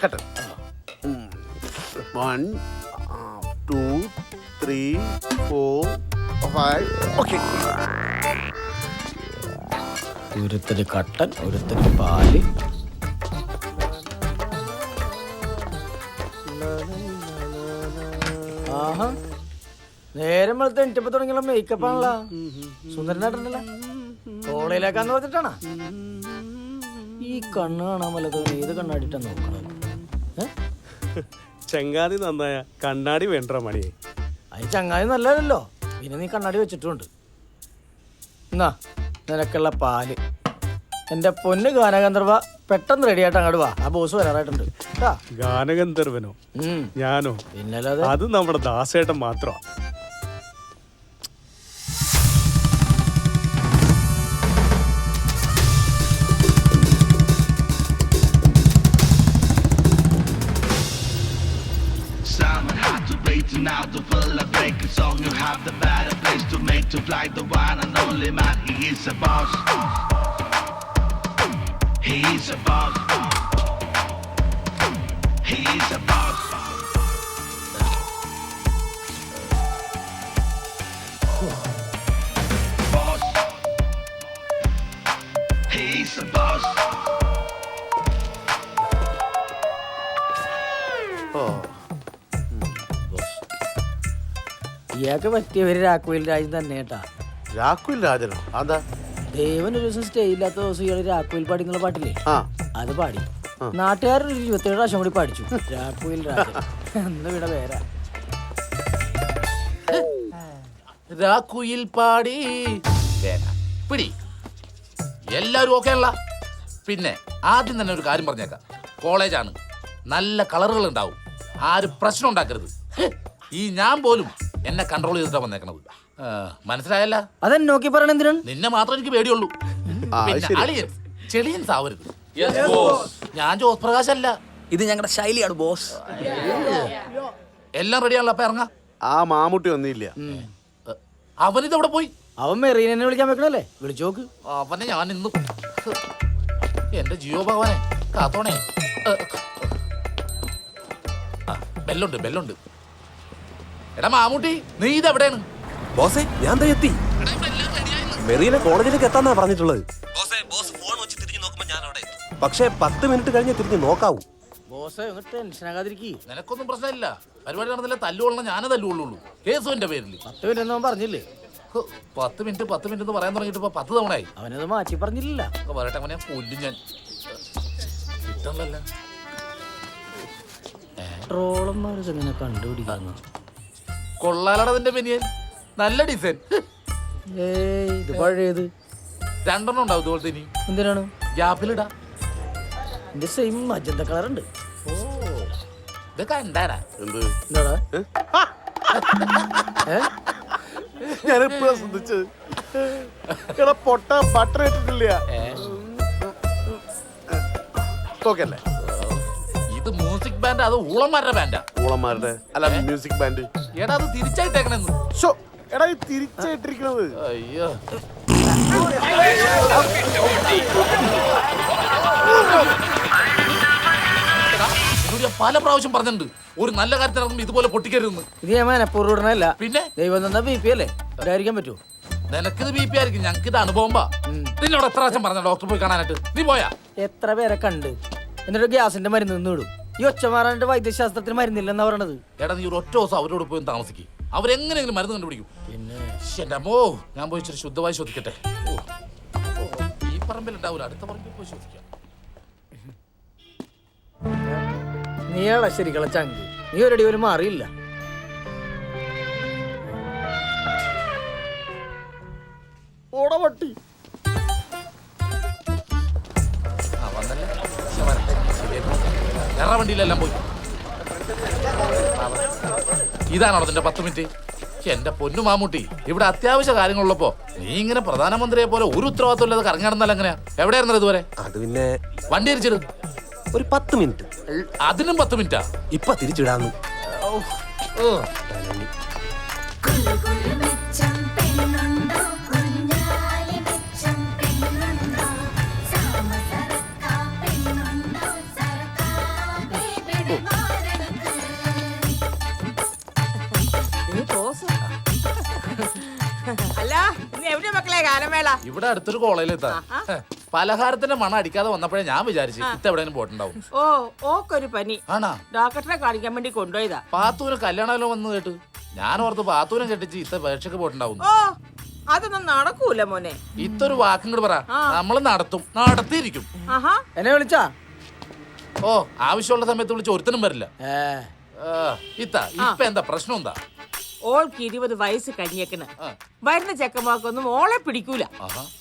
കട്ടൻ 1 2 3 4 5 ഓക്കെ. ഒരുത്തര് കട്ടൻ, ഒരുത്തര് പാല്. ആഹാ, നേരം വെളുത്ത് എണിറ്റപ്പോ തുടങ്ങിയുള്ള മേക്കപ്പ് ആണല്ലോ. സുന്ദരനായിട്ടുണ്ടല്ലോ. കോളേജിലേക്കാന്ന് പറഞ്ഞിട്ടാണോ ഈ കണ്ണ് കാണാൻ വല്ലതും? ഏത് കണ്ണാടിട്ടാ നോക്കണത്? ചങ്ങാതി നന്നായ കണ്ണാടി വേണ്ട മണിയെ. അത് ചങ്ങാതി നല്ലതല്ലോ, പിന്നെ നീ കണ്ണാടി വെച്ചിട്ടുണ്ട്. എന്നാ നിനക്കുള്ള പാല്. എന്റെ പൊന്ന് ഗാനഗന്ധർവ, പെട്ടെന്ന് റെഡി ആയിട്ട് അങ്ങോട്ട് വാ. ആ ബോസ് വരാറായിട്ടുണ്ട്. ഗാനഗന്ധർവനോ? ഞാനോ? പിന്നല്ലാതെ. അത് നമ്മുടെ ദാസേട്ടൻ മാത്രമാ. Now to full of breaking song, you have the better place to make to fly the one and only man. He is a boss. He is a boss. He is a boss. Boss. He is a boss. ഇയാൾക്ക് പറ്റിയവര് രാഘവയിൽ രാജൻ തന്നെ കേട്ടാ. രാഘവയിൽ രാജനോ? അതാ ദേവൻ ഒരു ദിവസം stay ഇല്ലാത്ത ദിവസം ഇയാള് രാഘവയിൽ പാടിങ്ങളെ പാട്ടില്ലേ, അത് പാടി. നാട്ടുകാരൊരു 27 പ്രാവശ്യം കൂടി പാടിച്ചു രാഘവയിൽ രാജൻ എന്ന് വിട പേരാ. രാഘുയിൽ പാടി പിടി. എല്ലാവരും ഓക്കെ അല്ല? പിന്നെ ആദ്യം തന്നെ ഒരു കാര്യം പറഞ്ഞേക്കാം, കോളേജാണ്, നല്ല കളറുകൾ ഉണ്ടാവും, ആരും പ്രശ്നം ഉണ്ടാക്കരുത്. ഈ ഞാൻ പോലും എന്നെ കൺട്രോൾ ചെയ്തിട്ടാ വന്നേക്കണത്, മനസ്സിലായല്ല? അതെന്നെ നോക്കി പറയണ എന്തിനാണ്? നിന്നെ മാത്രം എനിക്ക് പേടിയുള്ളൂ. പിന്നെ അളിയൻസ് ചെളിയൻസ് ആവരുത്. ഞാൻ ജോസ് പ്രകാശ് അല്ല, ഇത് ഞങ്ങളുടെ ശൈലിയാണ് ബോസ്. എല്ലാം റെഡിയാണല്ലോ, അപ്പൊ ഇറങ്ങാം. ആ മാമുട്ടി വന്നില്ല. അവനിത് എവിടെ പോയി? അവൻ മെറീനെ വിളിക്കാൻ വെക്കണല്ലേ, വിളിച്ചു നോക്ക്. അവനെ ഞാൻ ഇന്നും എന്റെ ജിയോ ഭഗവാനെ കാത്തോണേ. ബെല്ലുണ്ട് ബെല്ലുണ്ട്. എടാ മാമൂട്ടി, നീ ഇതെവിടെയാണ്? ബോസേ, ഞാൻ എത്തി. മെറീനെ കോളേജിലേക്ക് എത്താന്നാ പറഞ്ഞിട്ടുള്ളത്. പക്ഷേ 10 മിനിറ്റ് കഴിഞ്ഞ് തിരിഞ്ഞ് നോക്കാവൂ. ടെൻഷനാകാതിരിക്കി. നിനക്കൊന്നും പ്രശ്നമില്ല, പരിപാടി നടന്നില്ല തല്ലുകൊള്ളണം, ഞാനേ തല്ലുകൊള്ളുള്ളൂ. കേസും എന്റെ പേരിൽ. 10 മിനിറ്റ് പറഞ്ഞില്ലേ? 10 മിനിറ്റ് എന്ന് പറയാൻ തുടങ്ങിയിട്ട് ഇപ്പൊ 10 തവണയായി. അവനത് മാറ്റി പറഞ്ഞില്ല. പറയട്ടെ, അവനെ കൊല്ലും ഞാൻ. കിട്ടണല്ല ട്രോളന്മാര് ഇങ്ങനെ കണ്ടുപിടിക്കുന്നു. കൊള്ളാലടതിന്റെ ബനിയൻ, നല്ല ഡിസൈൻ. ഇത് പഴയത് 2 ഉണ്ടാവും ഇതുപോലത്തെ. ഇനി എന്തിനാണ്? ഗ്യാപ്പിലിടാ. എന്റെ സെയിം മജന്ത കളറുണ്ട്. ഓ, ഇതൊക്കെ എന്താടാ? എന്താടാ? ഞാനെപ്പോഴാ ശ്രദ്ധിച്ചത്? പൊട്ട ബട്ടർ ഇട്ടിട്ടില്ല. ഓക്കല്ലേ? ഇത് മ്യൂസിക് ബാൻഡ്, അത് ഊളന്മാരുടെ ബാൻഡാ. ഊളന്മാരുടെ അല്ല, മ്യൂസിക് ബാൻഡ്. എടാ, അത് തിരിച്ചായിട്ടേക്കണെന്ന്. എടാ, ഇത് തിരിച്ചായിട്ടിരിക്കണത്. അയ്യോ, പല പ്രാവശ്യം പറഞ്ഞിട്ടുണ്ട്, ഒരു നല്ല കാര്യത്തിൽ ഇറങ്ങുമ്പോൾ ഇതുപോലെ പൊട്ടിക്കരുതെന്ന്. ഇത് ഞാൻ മനപ്പൂർവ്വമല്ല. പിന്നെ ദൈവം തന്ന BP അല്ലേ, ഇതായിരിക്കാൻ പറ്റുമോ? നിനക്കിത് BP ആയിരിക്കും, ഞങ്ങൾക്ക് ഇത് അനുഭവം. നിന്നോട് എത്ര പ്രാവശ്യം പറഞ്ഞ ഡോക്ടർ പോയി കാണാനായിട്ട്? നീ പോയാ? എത്ര പേരെ കണ്ട്, എന്നിട്ട് ഗ്യാസിന്റെ മരുന്ന് നിന്ന് വിടും. ഈ ഒച്ച മാറാനായിട്ട് വൈദ്യശാസ്ത്രത്തിന് മരുന്നില്ലെന്നാ പറയണത്. എടാ, നീ ഒരു ഒറ്റ ദിവസം അവരോട് പോയി താമസിക്കും, അവരെങ്ങനെയെങ്കിലും മരുന്ന് കണ്ടുപിടിക്കും. പിന്നെ എന്റെ അമ്മോ, ഞാൻ പോയി ഇച്ചിരി ശുദ്ധമായി ശ്വസിക്കട്ടെ. ഈ പറമ്പിലുണ്ടാവൂല, അടുത്ത പറമ്പിൽ പോയി ശ്വസിക്കാം. നീയാളെ ശരിക്കുള്ള ചങ്ക്, നീ ഒരടി പോലും മാറിയില്ല. ഓടപട്ടി. വണ്ടിയിലെല്ലാം പോയി. ഇതാണോ അതിന്റെ 10 മിനിറ്റ്? എന്റെ പൊന്നു മാമൂട്ടി, ഇവിടെ അത്യാവശ്യ കാര്യങ്ങളുള്ളപ്പോ നീ ഇങ്ങനെ പ്രധാനമന്ത്രിയെ പോലെ ഒരു ഉത്തരവാദിത്വം ഇല്ലാതെ കറങ്ങി നടന്നല്ല എങ്ങനെയാ? എവിടെയായിരുന്നു ഇതുവരെ? അത് പിന്നെ വണ്ടി തിരിച്ചിടും. ഒരു 10 മിനിറ്റ്. അതിനും 10 മിനിറ്റാ? ഇപ്പൊ തിരിച്ചിടാന്ന്. എവിടെയാണല്ലേ ഗാനമേള? ഇവിടെ അടുത്തൊരു കോളേജിലെത്താ. പലഹാരത്തിന്റെ മണം അടിക്കാതെ വന്നപ്പോഴേ ഞാൻ വിചാരിച്ചു ഇത്ത എവിടെയും പോയിട്ടുണ്ടാവും. ഓ ഓക്കൊരു പനി. ആണാ? ഡോക്ടറെ കാണിക്കാൻ വേണ്ടി കൊണ്ടുപോയതാ. പാത്തൂന് കല്യാണമല്ലോ വന്ന് കേട്ടു. ഞാൻ ഓർത്ത് പാത്തൂനെ കെട്ടിച്ച് ഇത്ത പരീക്ഷക്ക് പോയിട്ടുണ്ടാവും. ഓ അതൊന്നും നടക്കൂല മോനെ. ഇത്തൊരു വാക്കും കൂടെ പറ. നമ്മള് നടത്തും, നടത്തിയിരിക്കും. ആഹാ എന്നെ വിളിച്ചാ? ഓ ആവശ്യമുള്ള സമയത്ത് വിളിച്ച് ഒരുത്തനും വരില്ല. ഇത്ത ഇപ്പൊ എന്താ പ്രശ്നം? എന്താ? ഓൾക്ക് 20 വയസ്സ് കഴിഞ്ഞേക്കണ്. വരുന്ന ചെക്കന്മാർക്കൊന്നും ഓളെ പിടിക്കൂല.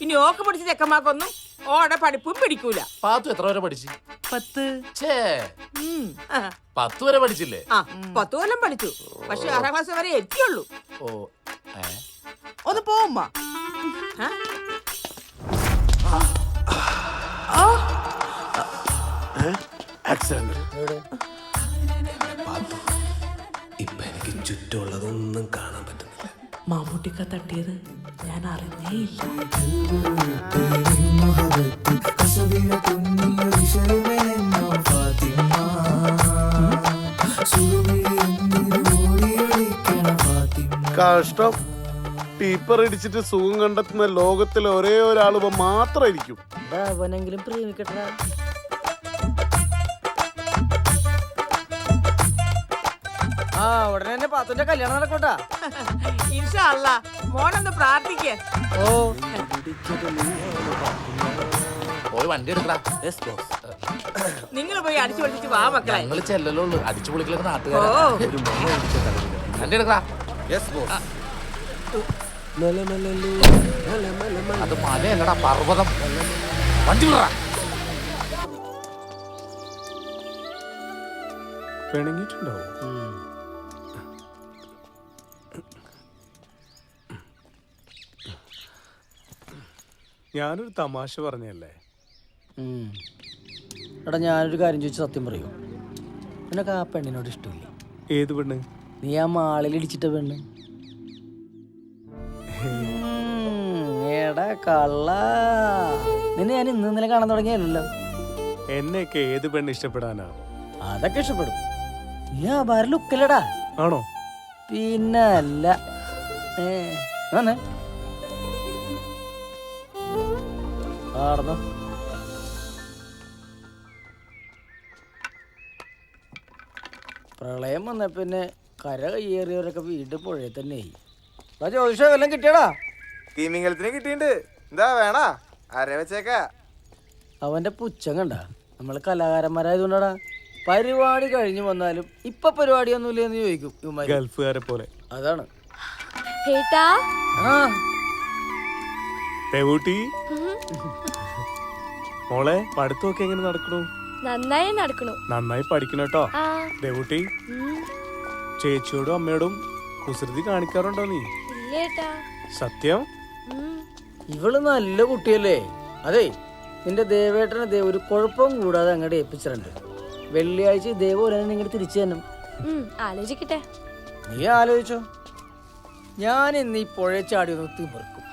ഇനി ഓക്ക് പിടിച്ച ചെക്കന്മാർക്കൊന്നും ഓടെ പഠിപ്പും പിടിക്കൂല. പാത്തു എത്ര വരെ പഠിച്ചു? 10. ഛേ, 10 വരെ പഠിച്ചില്ലേ? 10 കൊല്ലം പഠിച്ചു. പക്ഷെ 6ാം ക്ലാസ് വരെ എത്തിയുള്ളൂ. ഓ ഒന്ന് പോവുമ്മ. ഇപ്പൊ എനിക്ക് ചുറ്റുമുള്ളതൊന്നും കാണാൻ പറ്റുന്നില്ല. മമ്മൂട്ടിക്ക തട്ടിയത് ഞാൻ അറിഞ്ഞേയില്ല. കഷ്ടം. ടീപ്പർ ഇടിച്ചിട്ട് സുഖം കണ്ടെത്തുന്ന ലോകത്തിലെ ഒരേ ഒരാൾ മാത്രമായിരിക്കും. അവനെങ്കിലും പ്രേമിക്കട്ടെ. ആ ഉടനെ തന്നെ പാത്തുന്റെ കല്യാണം നടക്കട്ടാ. ഇൻഷാ അല്ലാ. മോനൊന്ന് പ്രാർത്ഥിക്ക. ഓ പോയി വണ്ടി എടുക്കടാ. നിങ്ങൾ പോയി അടിച്ചു പൊളിച്ചിട്ട് വാ മക്കളെ. ഞങ്ങള് ചെല്ലല്ലോ അടിച്ചു പൊളിക്കലൊക്കെ നാട്ടുകാരാ. വണ്ടി എടുക്കടാ. അത് മലയല്ലടാ, പർവ്വതം. വണ്ടി വിടറാ. പിണങ്ങിട്ടുണ്ടാവും. ഞാനൊരു തമാശ പറഞ്ഞല്ലേ. എടാ ഞാനൊരു കാര്യം ചോദിച്ചു സത്യം പറയൂ. നിനക്ക് ആ പെണ്ണിനോട് ഇഷ്ടമില്ല? ഏത് പെണ്ണ്? നീ ആ മാളിൽ ഇടിച്ചിട്ട പെണ്ണ്. എടാ കള്ള, നിന്നെ ഞാൻ ഇന്നലെ കാണാൻ തുടങ്ങിയല്ലോ. എന്നെയൊക്കെ ഏത് പെണ്ണ് ഇഷ്ടപ്പെടാനാ? അതൊക്കെ ഇഷ്ടപ്പെടും. നീ ആ ഭാര ലുക്കല്ലടാ. ആണോ? പിന്നെ അല്ല. ആടന്നോ. പ്രളയം വന്ന പിന്നെ കര കയ്യേറിയവരൊക്കെ വീട് പുഴയിൽ തന്നെ ആയി. ജ്യോതിഷം എല്ലാം കിട്ടിയടാ? തീമിംഗലത്തിന് കിട്ടിയിട്ടുണ്ട്. എന്താ വേണാ? ആരെ വെച്ചേക്കാ? അവന്റെ പുച്ഛം കണ്ട. നമ്മള് കലാകാരന്മാരായതുകൊണ്ടാടാ. പരിപാടി കഴിഞ്ഞു വന്നാലും ഇപ്പൊ പരിപാടിയൊന്നുമില്ലെന്ന് ചോദിക്കും. ഗൾഫുകാരെ പോലെ. അതാണ്. മോളെ പഠിത്തമൊക്കെ എങ്ങനെ നടക്കണു? നന്നായി നടക്കണു. നന്നായി പഠിക്കണം കേട്ടോ. ദേവൂട്ടി, ചേച്ചിയോടും അമ്മയോടും കുസൃതി കാണിക്കാറുണ്ടോ നീ? സത്യം? ഇവള് നല്ല കുട്ടിയല്ലേ. അതെ, നിന്റെ ദേവേട്ടനെ ഒരു കുഴപ്പവും കൂടാതെ അങ്ങോട്ട് ഏൽപ്പിച്ചിട്ടുണ്ട്. വെള്ളിയാഴ്ച ദേവോരനെ നിങ്ങൾ തിരിച്ചു തന്നെ. ആലോചിക്കട്ടെ. നീ ആലോചിച്ചോ. ഞാൻ ഇന്ന് ഈ പുഴ ചാടി ഒന്ന് തീർക്കും.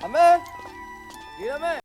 അമ്മേ.